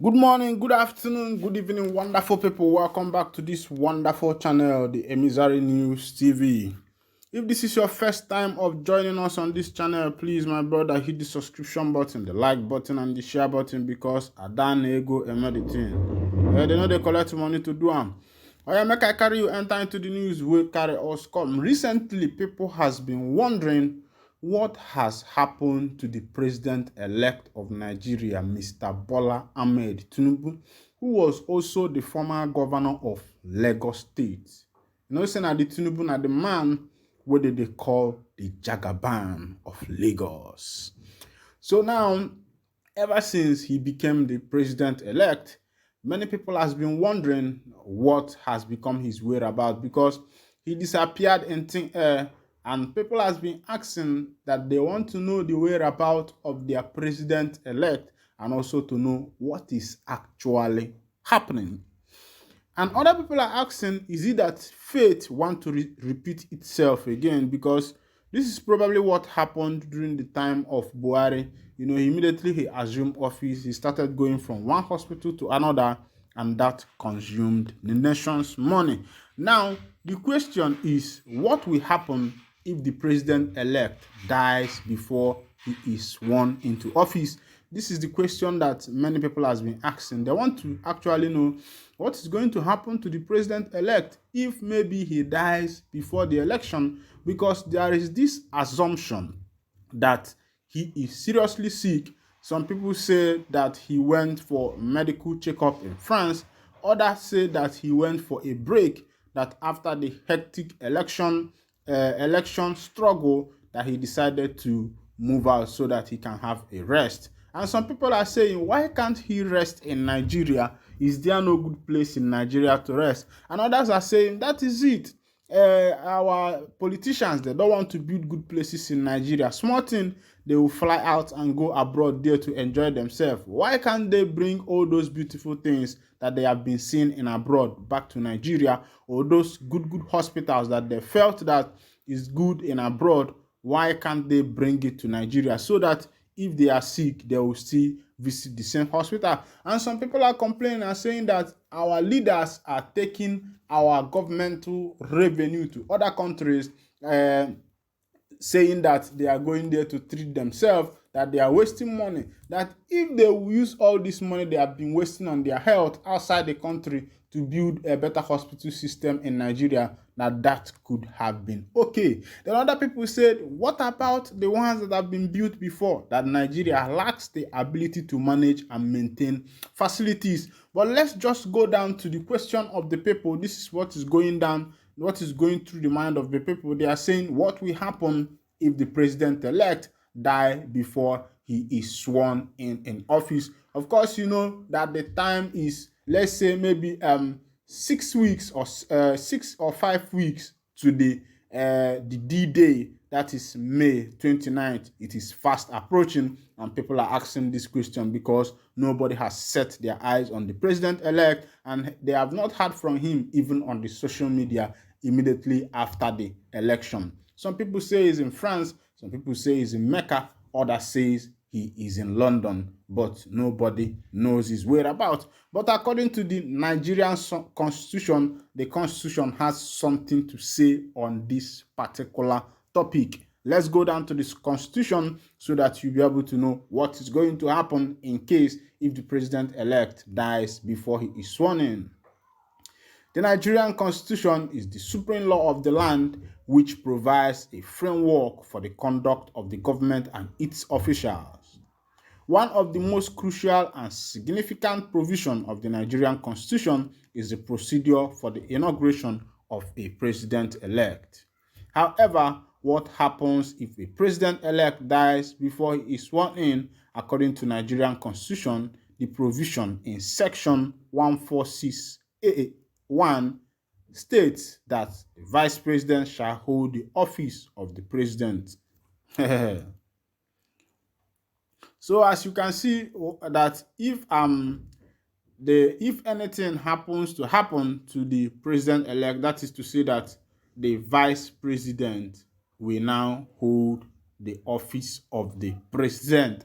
Good morning, good afternoon, good evening, wonderful people. Welcome back to this wonderful channel, the Emizari News TV. If this is your first time of joining us on this channel, please, my brother, hit the subscription button, the like button, and the share button because I don't ego emediting. They know they collect money to do them. Oh yeah, make I carry you enter into the news. We carry us come. Recently, people has been wondering what has happened to the president-elect of Nigeria, Mr. Bola Ahmed Tinubu, who was also the former governor of Lagos State. You know, saying that the Tinubu na the man what did they call the Jagaban of Lagos. So now, ever since he became the president-elect, many people has been wondering what has become his whereabouts because he disappeared in thin air, and people has been asking that they want to know the whereabouts of their president-elect and also to know what is actually happening. And other people are asking, is it that fate want to repeat itself again? Because this is probably what happened during the time of Buhari. You know, immediately he assumed office, he started going from one hospital to another, and that consumed the nation's money. Now, the question is, what will happen if the president-elect dies before he is sworn into office? This is the question that many people has been asking. They want to actually know what is going to happen to the president-elect if maybe he dies before the election, because there is this assumption that he is seriously sick. Some people say that he went for medical checkup in France. Others say that he went for a break, that after the hectic election struggle, that he decided to move out so that he can have a rest. And some people are saying, why can't he rest in Nigeria? Is there no good place in Nigeria to rest? And others are saying, that is it. Our politicians, they don't want to build good places in Nigeria. Small thing, they will fly out and go abroad there to enjoy themselves. Why can't they bring all those beautiful things that they have been seeing in abroad back to Nigeria, or those good hospitals that they felt that is good in abroad? Why can't they bring it to Nigeria so that if they are sick, they will still visit the same hospital? And some people are complaining and saying that our leaders are taking our governmental revenue to other countries, saying that they are going there to treat themselves, that they are wasting money, that if they will use all this money they have been wasting on their health outside the country to build a better hospital system in Nigeria, that could have been okay. Then other people said, what about the ones that have been built before, that Nigeria lacks the ability to manage and maintain facilities? But let's just go down to the question of the people. This is what is going down, what is going through the mind of the people. They are saying, what will happen if the president-elect die before he is sworn in office? Of course, you know that the time is, let's say, maybe 6 weeks or 6 or 5 weeks to the D-Day, that is May 29th. It is fast approaching, and people are asking this question because nobody has set their eyes on the president-elect, and they have not heard from him even on the social media immediately after the election. Some people say he's in France, some people say he's in Mecca, others says he is in London, but nobody knows his whereabouts. But according to the Nigerian constitution, the constitution has something to say on this particular topic. Let's go down to this constitution so that you'll be able to know what is going to happen in case if the president-elect dies before he is sworn in. The Nigerian constitution is the supreme law of the land, which provides a framework for the conduct of the government and its officials. One of the most crucial and significant provisions of the Nigerian constitution is the procedure for the inauguration of a president-elect. However, what happens if a president-elect dies before he is sworn in? According to Nigerian constitution, the provision in section 146A1 states that the vice president shall hold the office of the president. So as you can see, that if anything happens to happen to the president-elect, that is to say that the vice president will now hold the office of the president.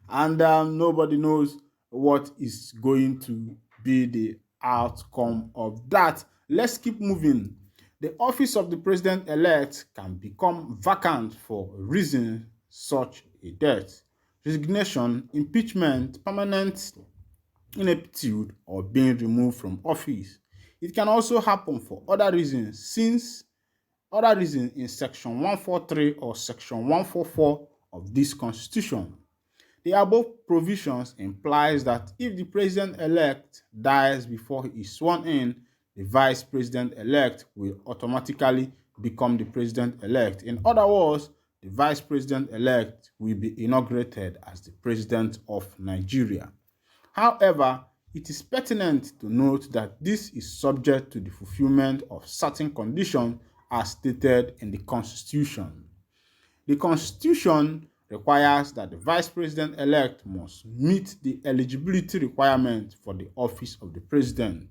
And nobody knows what is going to be the outcome of that. Let's keep moving. The office of the president-elect can become vacant for reasons such as death, resignation, impeachment, permanent ineptitude, or being removed from office. It can also happen for other reasons, since other reasons in Section 143 or Section 144 of this Constitution. The above provisions implies that if the president-elect dies before he is sworn in, the vice president-elect will automatically become the president-elect. In other words, the vice president-elect will be inaugurated as the president of Nigeria. However, it is pertinent to note that this is subject to the fulfillment of certain conditions as stated in the Constitution. The Constitution requires that the Vice President-elect must meet the eligibility requirement for the office of the President.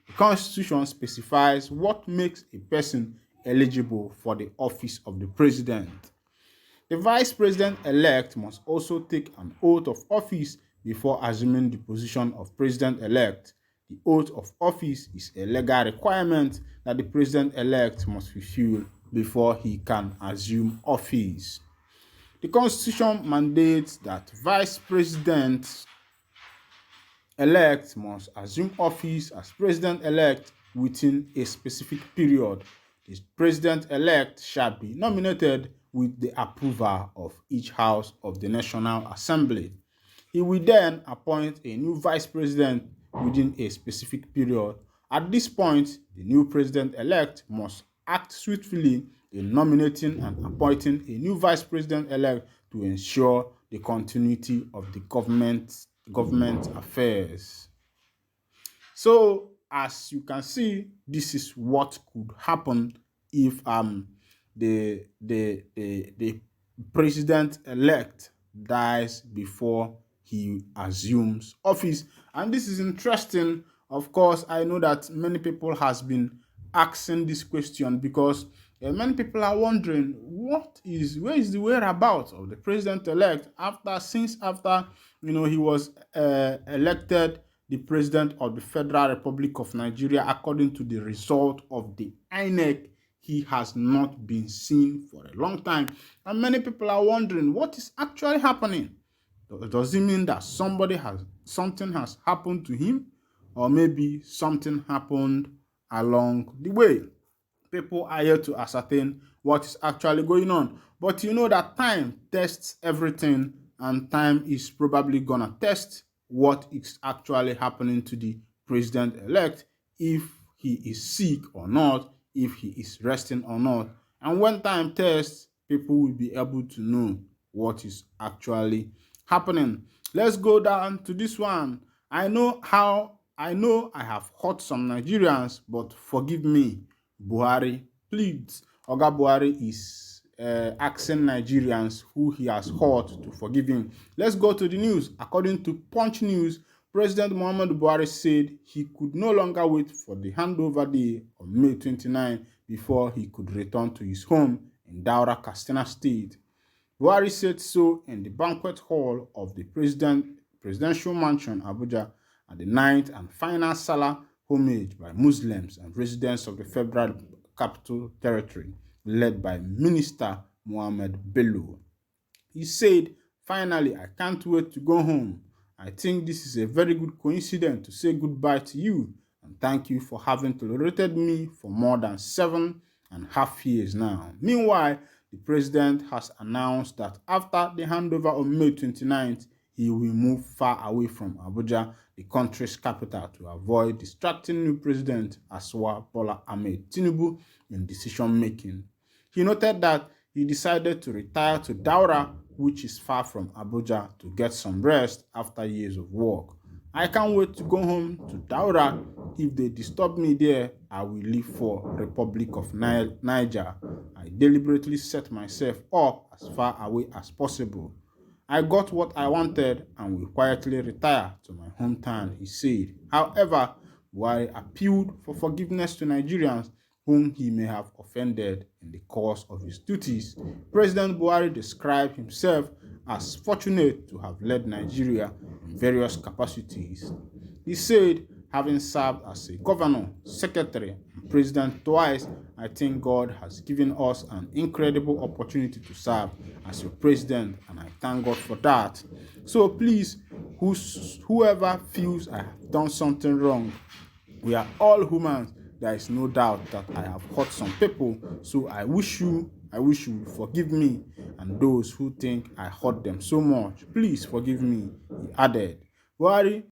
The Constitution specifies what makes a person eligible for the office of the President. The Vice President-elect must also take an oath of office before assuming the position of President-elect. The oath of office is a legal requirement that the President-elect must fulfill before he can assume office. The Constitution mandates that Vice President-elect must assume office as President-elect within a specific period. The President-elect shall be nominated with the approval of each house of the National Assembly. He will then appoint a new Vice President within a specific period. At this point, the new President-elect must act swiftly in nominating and appointing a new Vice President-elect to ensure the continuity of the government affairs. So, as you can see, this is what could happen if the president-elect dies before he assumes office. And this is interesting. Of course, I know that many people has been asking this question because many people are wondering where is the whereabouts of the president-elect since after he was elected the president of the Federal Republic of Nigeria. According to the result of the INEC, he has not been seen for a long time, and many people are wondering what is actually happening. Does it mean that something has happened to him, or maybe something happened along the way? People are here to ascertain what is actually going on. But you know that time tests everything, and time is probably gonna test what is actually happening to the president-elect, if he is sick or not, if he is resting or not. And when time tests, people will be able to know what is actually happening. Let's go down to this one. I know I have hurt some Nigerians, but forgive me. Buhari pleads. Oga Buhari is asking Nigerians who he has hurt to forgive him. Let's go to the news. According to Punch News, President Muhammadu Buhari said he could no longer wait for the handover day of May 29 before he could return to his home in Daura, Katsina State. Buhari said so in the banquet hall of the presidential mansion, Abuja, at the ninth and final Salah homage by Muslims and residents of the Federal Capital Territory, led by Minister Mohammed Bello. He said, "Finally, I can't wait to go home. I think this is a very good coincidence to say goodbye to you, and thank you for having tolerated me for more than 7.5 years now." Meanwhile, the president has announced that after the handover on May 29th, he will move far away from Abuja, the country's capital, to avoid distracting new president Aswa Bola Ahmed Tinubu in decision-making. He noted that he decided to retire to Daura, which is far from Abuja, to get some rest after years of work. "I can't wait to go home to Daura. If they disturb me there, I will leave for Republic of Niger. I deliberately set myself up as far away as possible. I got what I wanted and will quietly retire to my hometown," he said. However, Buhari appealed for forgiveness to Nigerians whom he may have offended in the course of his duties. President Buhari described himself as fortunate to have led Nigeria in various capacities. He said, having served as a governor, secretary, and president twice, I think God has given us an incredible opportunity to serve as your president, and I thank God for that. So please, whoever feels I have done something wrong, we are all humans. There is no doubt that I have hurt some people, so I wish you forgive me, and those who think I hurt them so much, please forgive me, he added. Buhari